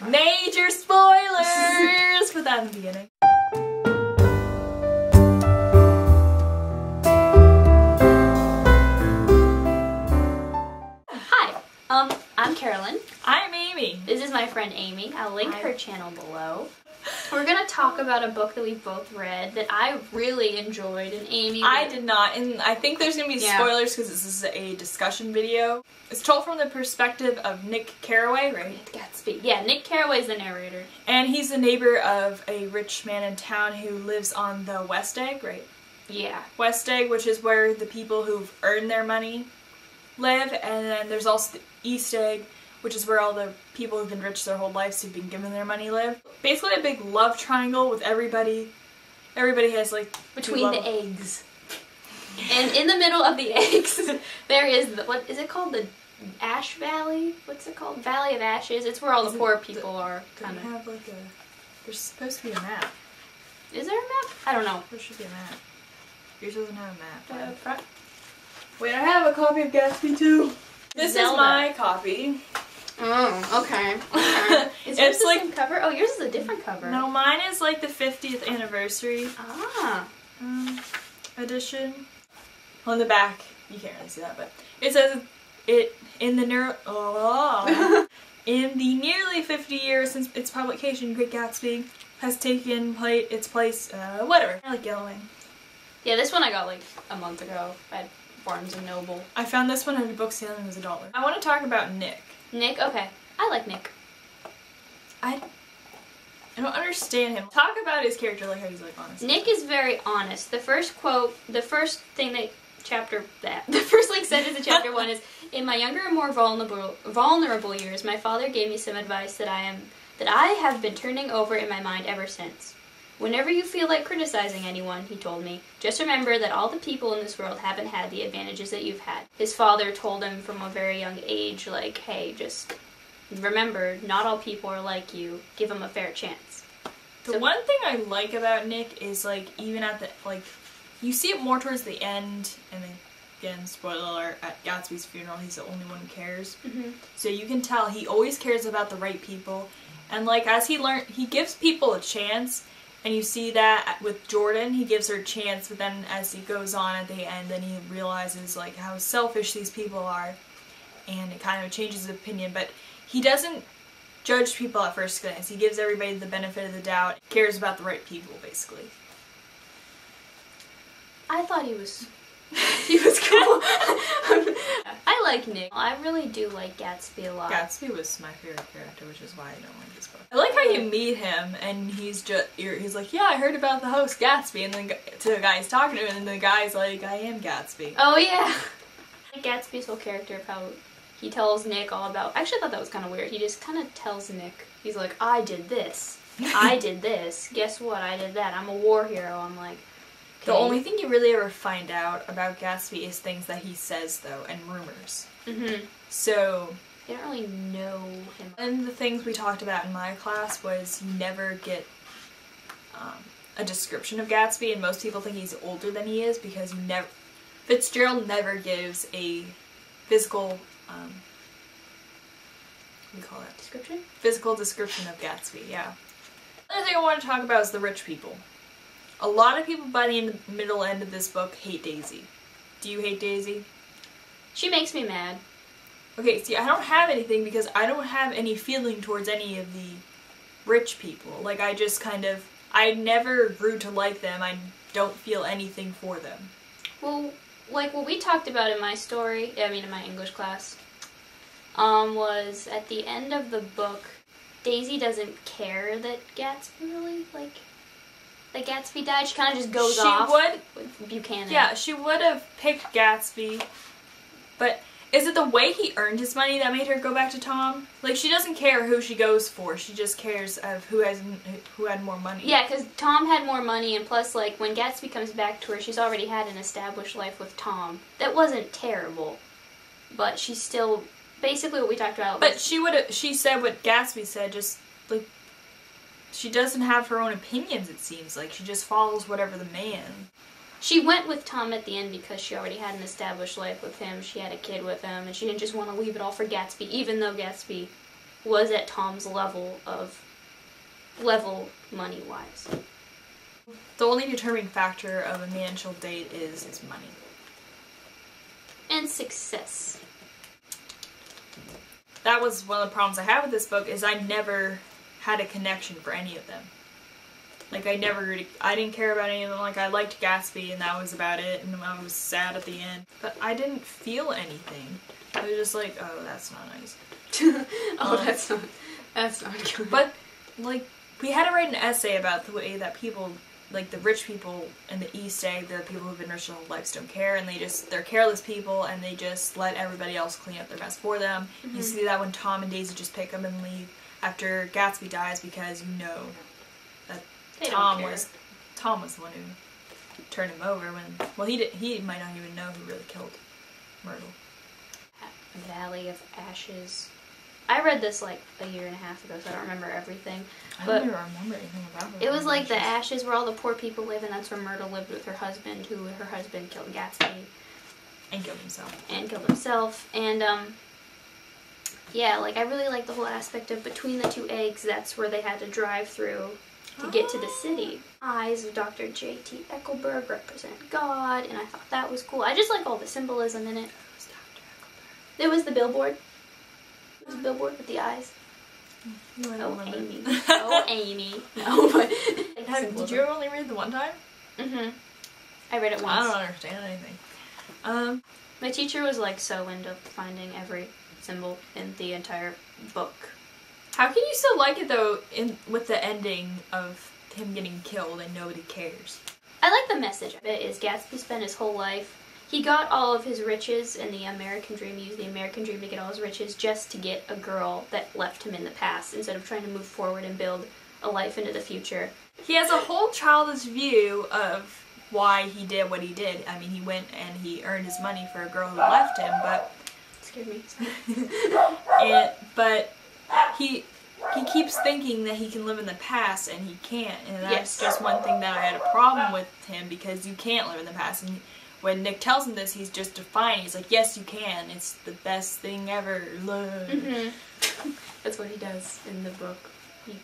Major spoilers! Put that in the beginning. Hi, I'm Carolyn. I'm Amy. This is my friend Amy. I'll link her channel below. We're gonna talk about a book that we both read that I really enjoyed, and Amy... I did not, and I think there's gonna be spoilers because this is a discussion video. It's told from the perspective of Nick Carraway, right? Great Gatsby. Yeah, Nick Carraway's the narrator. And he's the neighbor of a rich man in town who lives on the West Egg, right? Yeah. West Egg, which is where the people who've earned their money live, and then there's also the East Egg, which is where all the people who've been rich their whole lives who've been given their money live. Basically a big love triangle with everybody. Everybody has like... Between the eggs. And in the middle of the eggs, there is, what is it called? The Ash Valley? What's it called? Valley of Ashes. It's where all the poor people are, kind of. Have like a... There's supposed to be a map. Is there a map? I don't know. There should be a map. Yours doesn't have a map. Wait, I have a copy of Gatsby too. This is my copy. Oh, okay. Is yours the same cover? Oh, yours is a different cover. No, mine is like the 50th anniversary edition. On the back, you can't really see that, but it says in the nearly 50 years since its publication, Great Gatsby has taken its place. Whatever. I like yellowing. Yeah, this one I got like a month ago at Barnes & Noble. I found this one at a book sale and it was $1. I want to talk about Nick. Nick? Okay. I like Nick. I don't understand him. Talk about his character, like how he's like honest. Nick is very honest. The first quote, the first thing that the first like sentence in chapter 1 is, in my younger and more vulnerable years, my father gave me some advice that I have been turning over in my mind ever since. Whenever you feel like criticizing anyone, he told me, just remember that all the people in this world haven't had the advantages that you've had. His father told him from a very young age, like, hey, just remember, not all people are like you. Give them a fair chance. The one thing I like about Nick is, like, even at the, like, you see it more towards the end, and again, spoiler alert, at Gatsby's funeral, he's the only one who cares. So you can tell he always cares about the right people, and, like, as he gives people a chance. And you see that with Jordan, he gives her a chance, but then as he goes on at the end, then he realizes like how selfish these people are, and it kind of changes his opinion. But he doesn't judge people at first glance. He gives everybody the benefit of the doubt. He cares about the right people, basically. I thought he was cool. I like Nick. I really do like Gatsby a lot. Gatsby was my favorite character, which is why I don't like this book. I like how you meet him, and he's like, yeah, I heard about the host Gatsby, and then to the guy he's talking to, and then the guy's like, I am Gatsby. Oh yeah. I like Gatsby's whole character of how he tells Nick all about. Actually, I thought that was kind of weird. He just kind of tells Nick. He's like, I did this. I did this. Guess what? I did that. I'm a war hero. I'm like. Okay. The only thing you really ever find out about Gatsby is things that he says, though, and rumors. So... You don't really know him. And the things we talked about in my class was you never get a description of Gatsby, and most people think he's older than he is because Fitzgerald never gives a physical, what do you call it? Description? Physical description of Gatsby, yeah. Another thing I want to talk about is the rich people. A lot of people by the middle end of this book hate Daisy. Do you hate Daisy? She makes me mad. Okay, see, I don't have anything because I don't have any feeling towards any of the rich people. Like, I just kind of... I never grew to like them. I don't feel anything for them. Well, like what we talked about in my story, in my English class, was at the end of the book, Daisy doesn't care that Gatsby really, like Gatsby died. She kind of just goes off with Buchanan. Yeah, she would have picked Gatsby, but is it the way he earned his money that made her go back to Tom? Like, she doesn't care who she goes for. She just cares of who had more money. Yeah, because Tom had more money, and plus, like, when Gatsby comes back to her, she's already had an established life with Tom. That wasn't terrible, but she's still basically what we talked about. But she said what Gatsby said, just, like, she doesn't have her own opinions, it seems like. She just follows whatever the man. She went with Tom at the end because she already had an established life with him. She had a kid with him, and she didn't just want to leave it all for Gatsby, even though Gatsby was at Tom's level money-wise. The only determining factor of a man she'll date is his money. And success. That was one of the problems I had with this book, is I never had a connection for any of them. Like, I didn't care about any of them. Like, I liked Gatsby, and that was about it, and I was sad at the end. But I didn't feel anything. I was just like, oh, that's not nice. That's not good. But, like, we had to write an essay about the way that people, like, the rich people in the East Egg, the people who've been rich their whole lives, don't care, and they're careless people, and they just let everybody else clean up their mess for them. Mm-hmm. You see that when Tom and Daisy just pick up and leave after Gatsby dies, because you know that Tom was the one who turned him over when, he might not even know who really killed Myrtle. Valley of Ashes. I read this like a year and a half ago, so I don't remember everything. I don't even remember anything about it. It was like the Ashes where all the poor people live, and that's where Myrtle lived with her husband, who her husband killed Gatsby. And killed himself. And, yeah, like, I really like the whole aspect of between the two eggs, that's where they had to drive through to get to the city. Eyes of Dr. J.T. Eckelberg represent God, and I thought that was cool. I just like all the symbolism in it. It was the billboard. It was a billboard with the eyes. Oh, Amy. Oh, Amy. No, but... Did you only read the one time? Mm-hmm. I read it once. I don't understand anything. My teacher was, like, so into finding every symbol in the entire book. How can you still like it, though, with the ending of him getting killed and nobody cares? I like the message of it, is Gatsby spent his whole life... He got all of his riches in the American dream. He used the American dream to get all his riches just to get a girl that left him in the past, instead of trying to move forward and build a life into the future. He has a whole childish view of why he did what he did. I mean, he went and he earned his money for a girl who left him, but... Excuse me. But he keeps thinking that he can live in the past, and he can't. And that's just one thing that I had a problem with him, because you can't live in the past. And when Nick tells him this, he's just defying. He's like, yes, you can. It's the best thing ever. Mm-hmm. That's what he does in the book. He